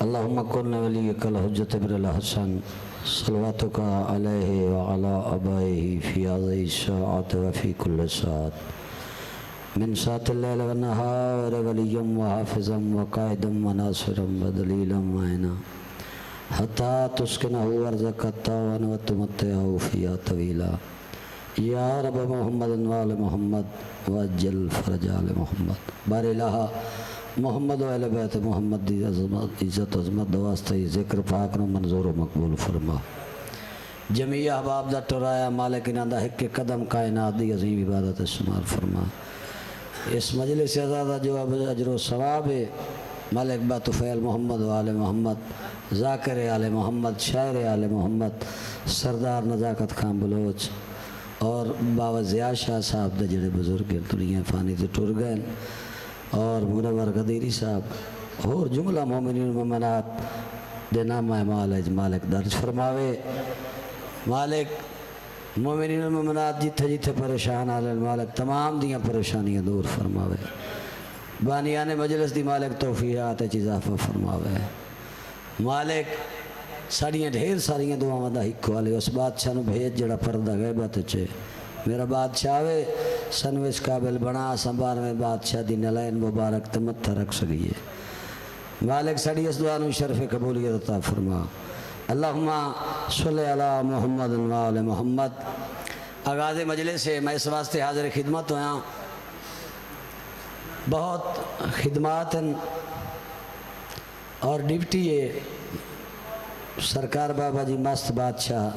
اللهم كن وليك الحجة بن الحسن صلواتك عليه وعلى آبائه في هذه الساعة وفي كل ساعة من ساعة الليل والنهار وليا وحافظا وقائدا وناصرا ودليلا معينا حتى تسكنه أرضك طوعا وتمتعه فيها طويلا يا رب محمد وآل محمد وأجل فرج آل محمد بار الہ محمد و اہل بیت محمد دی عزت عظمت دواستے ذکر پاک نو منظور و مقبول فرما جمیع احباب دا ٹرایا مالک انہاں دا حق قدم کائنات دی عظیم عبادت شمار فرما اس مجلس ازادہ جو اجر و ثواب ہے مالک با طفیل محمد و آل محمد ذاکر آل محمد شاعر آل محمد سردار نزاکت خان بلوچ اور بابا ضیاء شاہ صاحب دے جڑے بزرگ دنیا فانی تے ٹر گئے اور منور غدیری صاحب اور جملہ مومنین مومنات دے نام مالک درج فرماوے مالک مومنین مومنات جتھے جتھے پریشان آلے مالک تمام دیاں پریشانیاں دور فرماوے بانیان مجلس دی مالک توفیقات اضافہ فرماوے مالک ساڑیاں ڈھیر ساڑیاں دعاواں دا حق والے اس بادشاہ نو بھیج جڑا پردہ غیبت چے میرا بادشاہ وے سنو اس قابل بنا سنبار میں بادشاہ دی نلین مبارک تمتھا رکھ سکیے مالک ساڑی اس دعا نو شرف قبولیت عطا فرما اللہم صلی علی محمد و آل محمد آغاز مجلس سے میں اس واسطے حاضر خدمت ہویا بہت خدمات اور ڈپٹی سرکار بابا جی مست بادشاہ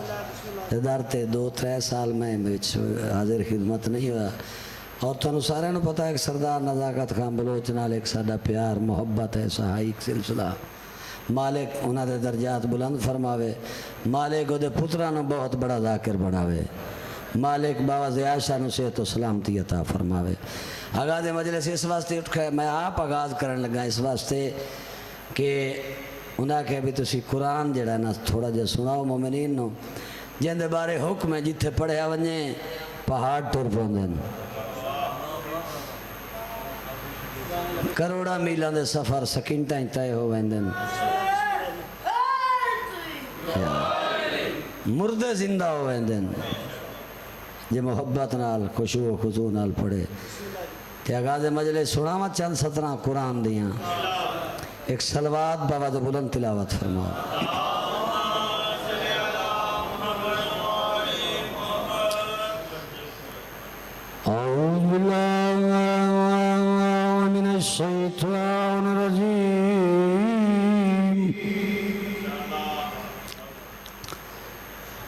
ادارتے 2-3 سال میں حاضر خدمت نہیں ہوا اور تو سارے نو پتا ہے کہ سردار نزاکت خان بلوچ نال ایک ساڈا پیار محبت ہے سہائک سلسلہ مالک انہاں دے درجات بلند فرماوے مالک او دے پترا نو بہت بڑا ذاکر بناوے مالک بابا ضیاء شاہ نو صحت و سلامتی عطا فرماوے آغاز مجلس اس واسطے اٹھ کے میں آپ آغاز کرن لگا اس واسطے کہ انہاں کہ بھی تسی قرآن جڑا نا تھوڑا جا سناؤ مومنین نو جن دے بارے حکم ہے جتھے پڑھیا ونجے پہاڑ ٹر پوندن کروڑا میلان دے سفر سکینٹاں طے ہو ویندن مردے زندہ ہو ویندن جے محبت نال خشوع و خضوع نال پڑھے کہ آغاز مجلس سناواں چند سطرہ قرآن دیاں ایک صلوات بابا دے بلند تلاوت فرماؤ اعوذ باللہ من الشیطان الرجیم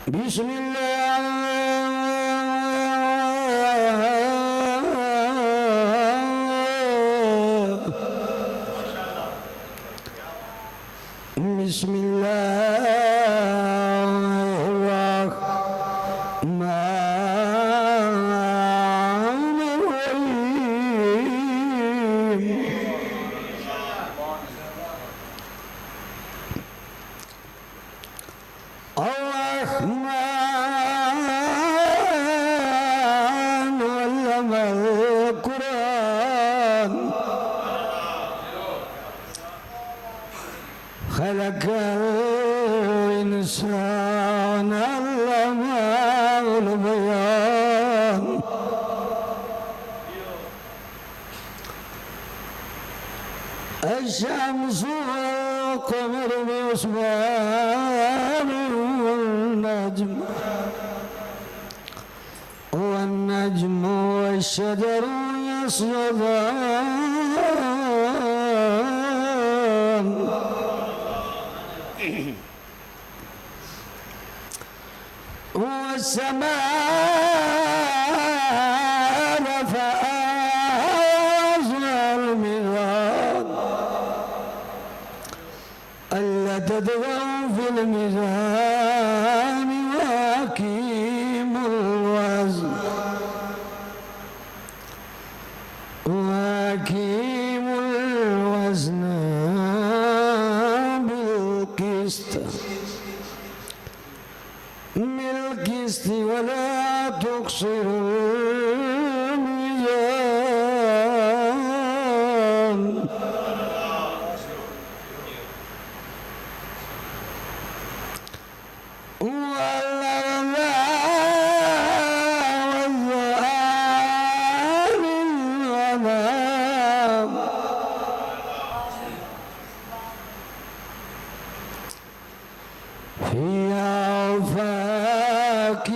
بسم اللہ بسم اللہ الرحمن الرحیم الرحمن علم القرآن خلق الإنسان علمه البيان الشمس والقمر بحسبان والنجم والشجر يسجدان والسماء رفعها الميزان ألا تطغوا في الميزان وأقيموا الوزن بالقسط بالقسط ولا تقصروا الميزان فيها فاكهة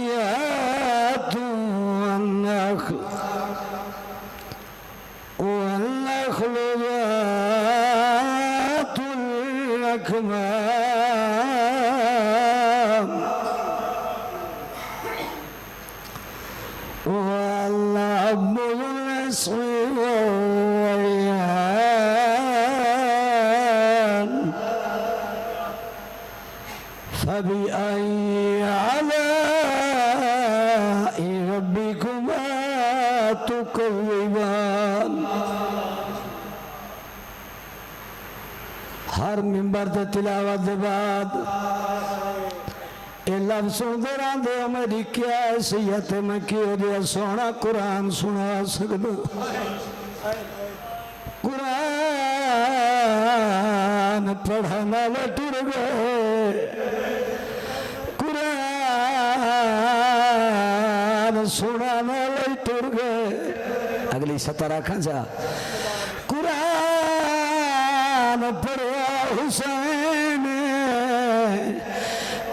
والنخل ذات الأكمام والعنب الأصفر والريحان فبأي آلاء ربكما تكذبان ہر ممبر تے تلاوت دے بعد اے لفظ سنتے رہندے میری کیا حیثیت میں کیوں دیا سونا قرآن سنا سکتا قرآن پڑھنا لے ٹر گئے قرآن سنانا لے ٹر گئے اگلی سطر آکھاں جا قرآن پڑھیا حسین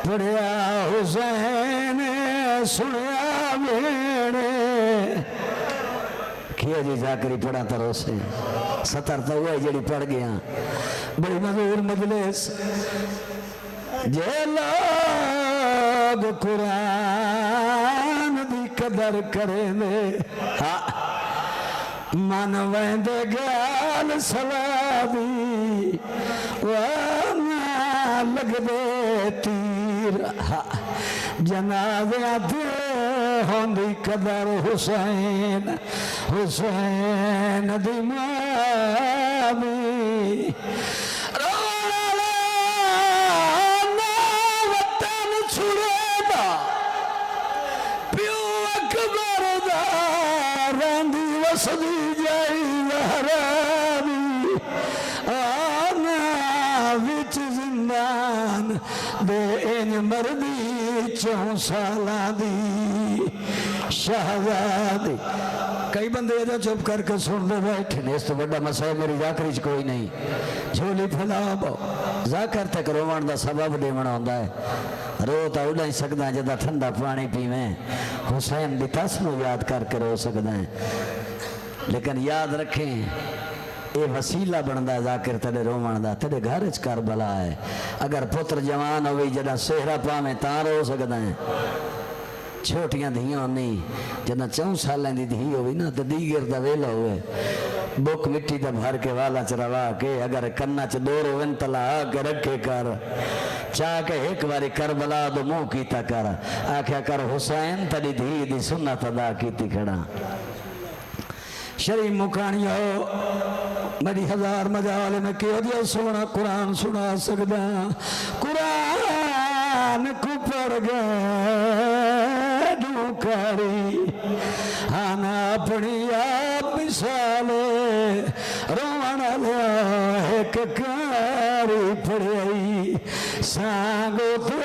پڑھیا حسین سنیا میرے کیا جی ذاکری پڑھا ترو سے سطر تو ہوئے جڑی پڑھ گیا بڑی مذہور مجلس جے لوگ قرآن دی قدر کریں دے من ویندے گال سلابی وانا لگ دے تیر جنازیاں دے ہوندی قدر حسین حسین دی مامی رونا وطن چھڑے دا پیو اکبر دا راندی وسدی جائی زہرانی آنا وچ زندان دے این مردی 4 سالاں دی شہزادی کئی بندے جو چپ کر کے سن دے بیٹھے اس تو بڑا مسئلہ میری ذاکری چ کوئی نہیں جھولی پھیلا باؤ ذاکر تک روان دا سبب دیونا ہوندہ ہے رو تا اڑا ہی سکتا ہے جدہ ٹھنڈا پانی پیویں حسین دی تسنو یاد کر کے رو سکتا ہے لیکن یاد رکھیں اے وسیلہ بندہ ہے ذاکر تڑے روان دا تڑے گھرچ کربلا ہے اگر پتر جوان ہوئی جدہ سہرہ پامیں تاں رو سکتا ہے چھوٹیاں دھیاں نہیں جنہ 4 سالیں دی دھی ہوئی نا تو دیگر دا ویلا ہوئے بک مٹی دا بھر کے والا چروا کے اگر کنہ چ دورو انتلا آکے رکھے کر چاہ کے ایک باری کربلا دو منہ کیتا کر آکھیا کر حسین تڑی دھی دی سنت ادا کیتی کھڑا شریف مکانی ہو میری 1000 مجال میں کیوں دیا سونا قرآن سنا سکتا قرآن کو پڑھ گئے ڈوکاری آنا اپنی آپ مثالے رونا لیا ایک کاری پڑھائی سانگو تو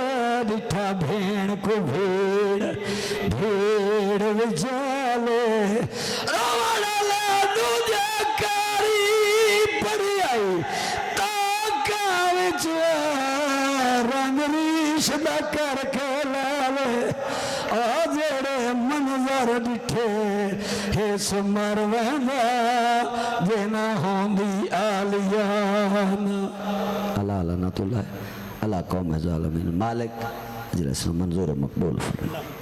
ڈٹھا بھین کو بھیڑ بھیڑ وجالے رونا لیا دوجہ کاری پڑھائی تاکہ وجہ رنگ ریش دا کر کے لالے آجڑے منظر ڈٹھے حیث مروینا دینا ہوندی آلیان اللہ لعنت اللہ اللہ قوم ظالمین مالک اجلس منظور مقبول فرمائے